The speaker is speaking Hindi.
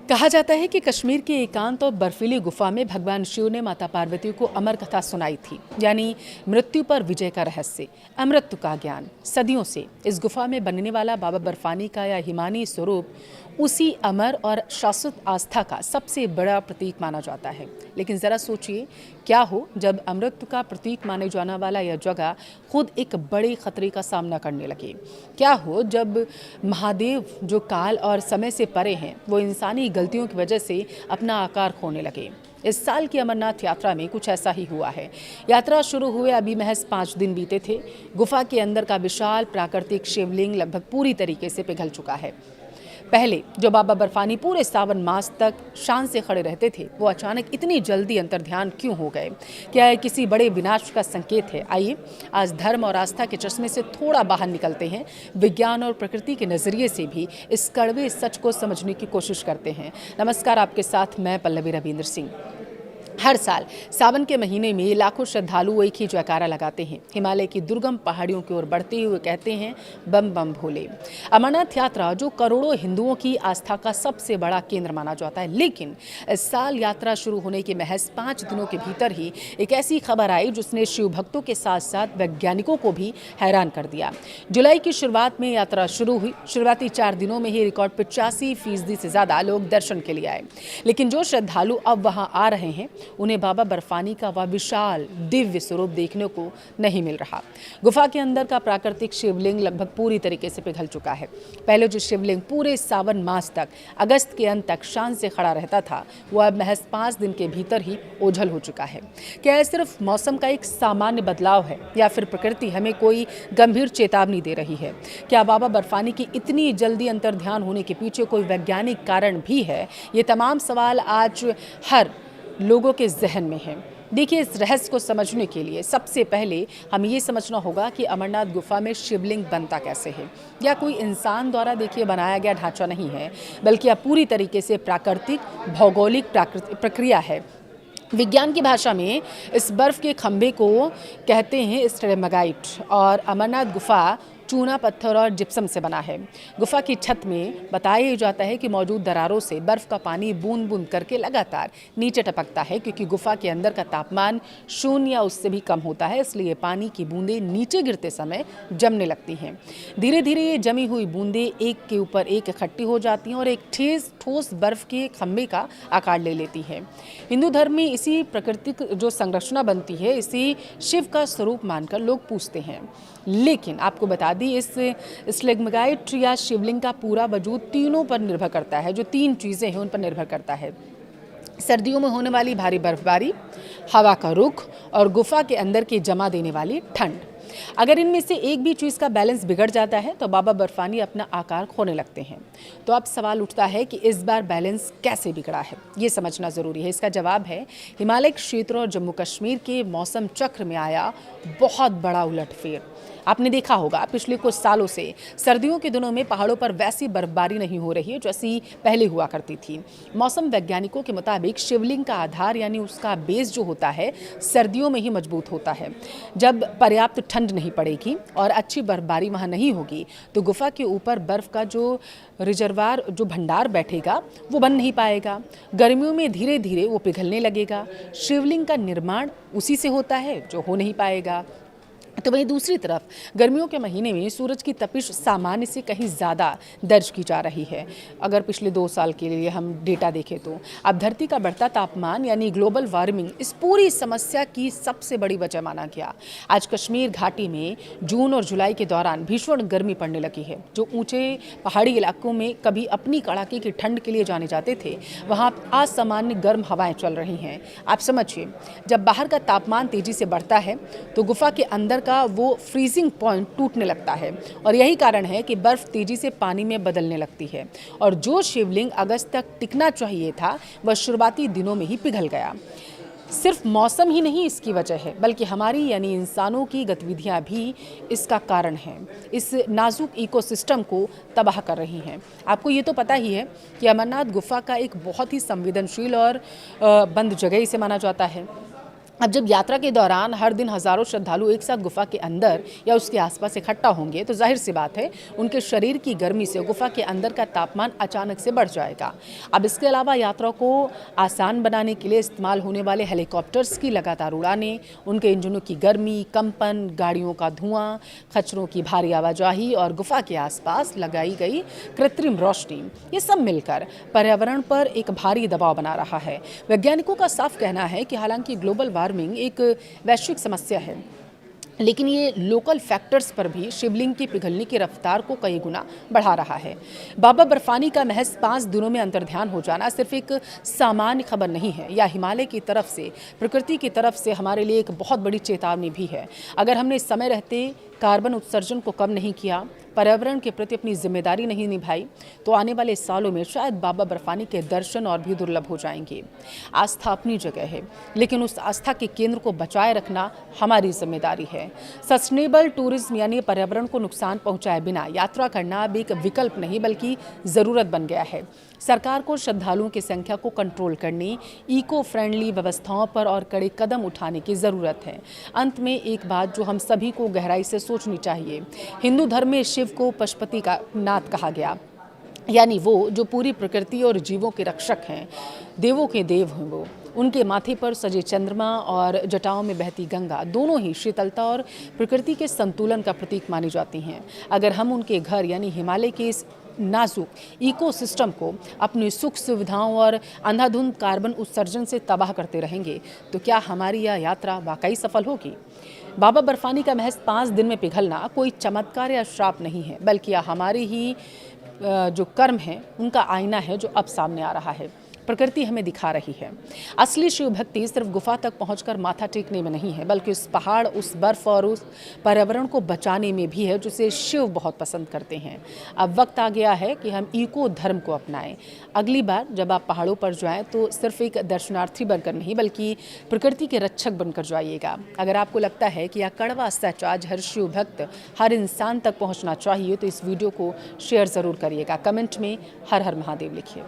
कहा जाता है कि कश्मीर की एकांत और बर्फीली गुफा में भगवान शिव ने माता पार्वती को अमर कथा सुनाई थी, यानी मृत्यु पर विजय का रहस्य, अमृत का ज्ञान। सदियों से इस गुफा में बनने वाला बाबा बर्फानी का यह हिमानी स्वरूप उसी अमर और शाश्वत आस्था का सबसे बड़ा प्रतीक माना जाता है। लेकिन ज़रा सोचिए, क्या हो जब अमृत का प्रतीक माने जाने वाला यह जगह खुद एक बड़े खतरे का सामना करने लगे। क्या हो जब महादेव, जो काल और समय से परे हैं, वो इंसानी गलतियों की वजह से अपना आकार खोने लगे। इस साल की अमरनाथ यात्रा में कुछ ऐसा ही हुआ है। यात्रा शुरू हुए अभी महज 5 दिन बीते थे। गुफा के अंदर का विशाल प्राकृतिक शिवलिंग लगभग पूरी तरीके से पिघल चुका है। पहले जो बाबा बर्फानी पूरे सावन मास तक शान से खड़े रहते थे, वो अचानक इतनी जल्दी अंतर्ध्यान क्यों हो गए? क्या यह किसी बड़े विनाश का संकेत है? आइए आज धर्म और आस्था के चश्मे से थोड़ा बाहर निकलते हैं, विज्ञान और प्रकृति के नजरिए से भी इस कड़वे सच को समझने की कोशिश करते हैं। नमस्कार, आपके साथ मैं पल्लवी रविंद्र सिंह। हर साल सावन के महीने में लाखों श्रद्धालु एक ही जयकारा लगाते हैं। हिमालय की दुर्गम पहाड़ियों की ओर बढ़ते हुए कहते हैं, बम बम भोले। अमरनाथ यात्रा जो करोड़ों हिंदुओं की आस्था का सबसे बड़ा केंद्र माना जाता है, लेकिन इस साल यात्रा शुरू होने के महज 5 दिनों के भीतर ही एक ऐसी खबर आई जिसने शिव भक्तों के साथ साथ वैज्ञानिकों को भी हैरान कर दिया। जुलाई की शुरुआत में यात्रा शुरू हुई। शुरुआती 4 दिनों में ही रिकॉर्ड 85% से ज्यादा लोग दर्शन के लिए आए। लेकिन जो श्रद्धालु अब वहां आ रहे हैं, उन्हें बाबा बर्फानी का वह विशाल दिव्य स्वरूप देखने को नहीं मिल रहा। गुफा के अंदर का प्राकृतिक शिवलिंग लगभग पूरी तरीके से पिघल चुका है। पहले जो शिवलिंग पूरे सावन मास तक, अगस्त के अंत तक शान से खड़ा रहता था, वह अब महज 5 दिन के भीतर ही ओझल हो चुका है। क्या यह सिर्फ मौसम का एक सामान्य बदलाव है, या फिर प्रकृति हमें कोई गंभीर चेतावनी दे रही है? क्या बाबा बर्फानी की इतनी जल्दी अंतर्ध्यान होने के पीछे कोई वैज्ञानिक कारण भी है? ये तमाम सवाल आज हर लोगों के जहन में है। देखिए, इस रहस्य को समझने के लिए सबसे पहले हमें ये समझना होगा कि अमरनाथ गुफा में शिवलिंग बनता कैसे है। या कोई इंसान द्वारा बनाया गया ढांचा नहीं है, बल्कि यह पूरी तरीके से प्राकृतिक भौगोलिक प्रक्रिया है। विज्ञान की भाषा में इस बर्फ के खंभे को कहते हैं स्टेलेमाइट, और अमरनाथ गुफा चूना पत्थर और जिप्सम से बना है। गुफा की छत में बताया जाता है कि मौजूद दरारों से बर्फ का पानी बूंद बूंद करके लगातार नीचे टपकता है, क्योंकि गुफा के अंदर का तापमान 0 या उससे भी कम होता है। इसलिए पानी की बूंदें नीचे गिरते समय जमने लगती हैं। धीरे धीरे ये जमी हुई बूंदें एक के ऊपर एक इकट्ठी हो जाती हैं और एक ठोस बर्फ के खंभे का आकार ले लेती है। हिंदू धर्म में इसी प्राकृतिक जो संरचना बनती है, इसी शिव का स्वरूप मानकर लोग पूजते हैं। लेकिन आपको बता दी, इस स्टेलेमाइट या शिवलिंग का पूरा वजूद तीनों पर निर्भर करता है। जो 3 चीज़ें हैं उन पर निर्भर करता है: सर्दियों में होने वाली भारी बर्फबारी, हवा का रुख और गुफा के अंदर की जमा देने वाली ठंड। अगर इनमें से एक भी चीज़ का बैलेंस बिगड़ जाता है तो बाबा बर्फानी अपना आकार खोने लगते हैं। तो अब सवाल उठता है कि इस बार बैलेंस कैसे बिगड़ा है, ये समझना ज़रूरी है। इसका जवाब है हिमालय क्षेत्र और जम्मू कश्मीर के मौसम चक्र में आया बहुत बड़ा उलटफेर। आपने देखा होगा, पिछले कुछ सालों से सर्दियों के दिनों में पहाड़ों पर वैसी बर्फबारी नहीं हो रही है जैसी पहले हुआ करती थी। मौसम वैज्ञानिकों के मुताबिक शिवलिंग का आधार, यानी उसका बेस जो होता है, सर्दियों में ही मजबूत होता है। जब पर्याप्त ठंड नहीं पड़ेगी और अच्छी बर्फबारी वहाँ नहीं होगी, तो गुफा के ऊपर बर्फ का जो रिजर्वायर, जो भंडार बैठेगा, वो बन नहीं पाएगा। गर्मियों में धीरे धीरे वो पिघलने लगेगा। शिवलिंग का निर्माण उसी से होता है, जो हो नहीं पाएगा। तो वहीं दूसरी तरफ गर्मियों के महीने में सूरज की तपिश सामान्य से कहीं ज़्यादा दर्ज की जा रही है। अगर पिछले 2 साल के लिए हम डेटा देखें तो अब धरती का बढ़ता तापमान, यानी ग्लोबल वार्मिंग, इस पूरी समस्या की सबसे बड़ी वजह माना गया। आज कश्मीर घाटी में जून और जुलाई के दौरान भीषण गर्मी पड़ने लगी है। जो ऊंचे पहाड़ी इलाकों में कभी अपनी कड़ाके की ठंड के लिए जाने जाते थे, वहाँ असामान्य गर्म हवाएं चल रही हैं। आप समझिए, जब बाहर का तापमान तेजी से बढ़ता है तो गुफा के अंदर का वो फ्रीजिंग पॉइंट टूटने लगता है, और यही कारण है कि बर्फ तेजी से पानी में बदलने लगती है। और जो शिवलिंग अगस्त तक टिकना चाहिए था, वह शुरुआती दिनों में ही पिघल गया। सिर्फ मौसम ही नहीं इसकी वजह है, बल्कि हमारी, यानी इंसानों की गतिविधियां भी इसका कारण हैं। इस नाजुक इकोसिस्टम को तबाह कर रही हैं। आपको ये तो पता ही है कि अमरनाथ गुफा का एक बहुत ही संवेदनशील और बंद जगह इसे माना जाता है। अब जब यात्रा के दौरान हर दिन हजारों श्रद्धालु एक साथ गुफा के अंदर या उसके आसपास इकट्ठा होंगे तो जाहिर सी बात है उनके शरीर की गर्मी से गुफा के अंदर का तापमान अचानक से बढ़ जाएगा। अब इसके अलावा यात्रा को आसान बनाने के लिए इस्तेमाल होने वाले हेलीकॉप्टर्स की लगातार उड़ानें, उनके इंजनों की गर्मी, कंपन, गाड़ियों का धुआं, खच्चरों की भारी आवाजाही और गुफा के आसपास लगाई गई कृत्रिम रोशनी, ये सब मिलकर पर्यावरण पर एक भारी दबाव बना रहा है। वैज्ञानिकों का साफ कहना है कि हालांकि ग्लोबल वार्मिंग एक वैश्विक समस्या है, लेकिन ये लोकल फैक्टर्स पर भी शिवलिंग की पिघलने की रफ्तार को कई गुना बढ़ा रहा है। बाबा बर्फानी का महज 5 दिनों में अंतर्ध्यान हो जाना सिर्फ एक सामान्य खबर नहीं है, या हिमालय की तरफ से, प्रकृति की तरफ से हमारे लिए एक बहुत बड़ी चेतावनी भी है। अगर हमने समय रहते कार्बन उत्सर्जन को कम नहीं किया, पर्यावरण के प्रति अपनी जिम्मेदारी नहीं निभाई, तो आने वाले सालों में शायद बाबा बर्फानी के दर्शन और भी दुर्लभ हो जाएंगे। आस्था अपनी जगह है, लेकिन उस आस्था के केंद्र को बचाए रखना हमारी जिम्मेदारी है। सस्टेनेबल टूरिज्म यानी पर्यावरण को नुकसान पहुंचाए बिना यात्रा करना अब एक विकल्प नहीं बल्कि ज़रूरत बन गया है। सरकार को श्रद्धालुओं की संख्या को कंट्रोल करने, इको फ्रेंडली व्यवस्थाओं पर और कड़े कदम उठाने की ज़रूरत है। अंत में एक बात जो हम सभी को गहराई से सोचनी चाहिए, हिंदू धर्म में शिव को पशुपति का नाथ कहा गया, यानी वो जो पूरी प्रकृति और जीवों के रक्षक हैं, देवों के देव हैं वो। उनके माथे पर सजे चंद्रमा और जटाओं में बहती गंगा दोनों ही शीतलता और प्रकृति के संतुलन का प्रतीक मानी जाती हैं। अगर हम उनके घर यानी हिमालय के इस नाजुक इकोसिस्टम को अपनी सुख सुविधाओं और अंधाधुंध कार्बन उत्सर्जन से तबाह करते रहेंगे तो क्या हमारी यह यात्रा वाकई सफल होगी? बाबा बर्फानी का महज 5 दिन में पिघलना कोई चमत्कार या श्राप नहीं है, बल्कि यह हमारी ही जो कर्म है उनका आईना है जो अब सामने आ रहा है। प्रकृति हमें दिखा रही है। असली शिव भक्ति सिर्फ गुफा तक पहुंचकर माथा टेकने में नहीं है, बल्कि उस पहाड़, उस बर्फ और उस पर्यावरण को बचाने में भी है जिसे शिव बहुत पसंद करते हैं। अब वक्त आ गया है कि हम इको धर्म को अपनाएं। अगली बार जब आप पहाड़ों पर जाएं तो सिर्फ एक दर्शनार्थी बनकर नहीं बल्कि प्रकृति के रक्षक बनकर जाइएगा। अगर आपको लगता है कि यह कड़वा सच आज हर शिव भक्त, हर इंसान तक पहुँचना चाहिए तो इस वीडियो को शेयर ज़रूर करिएगा। कमेंट में हर हर महादेव लिखिए।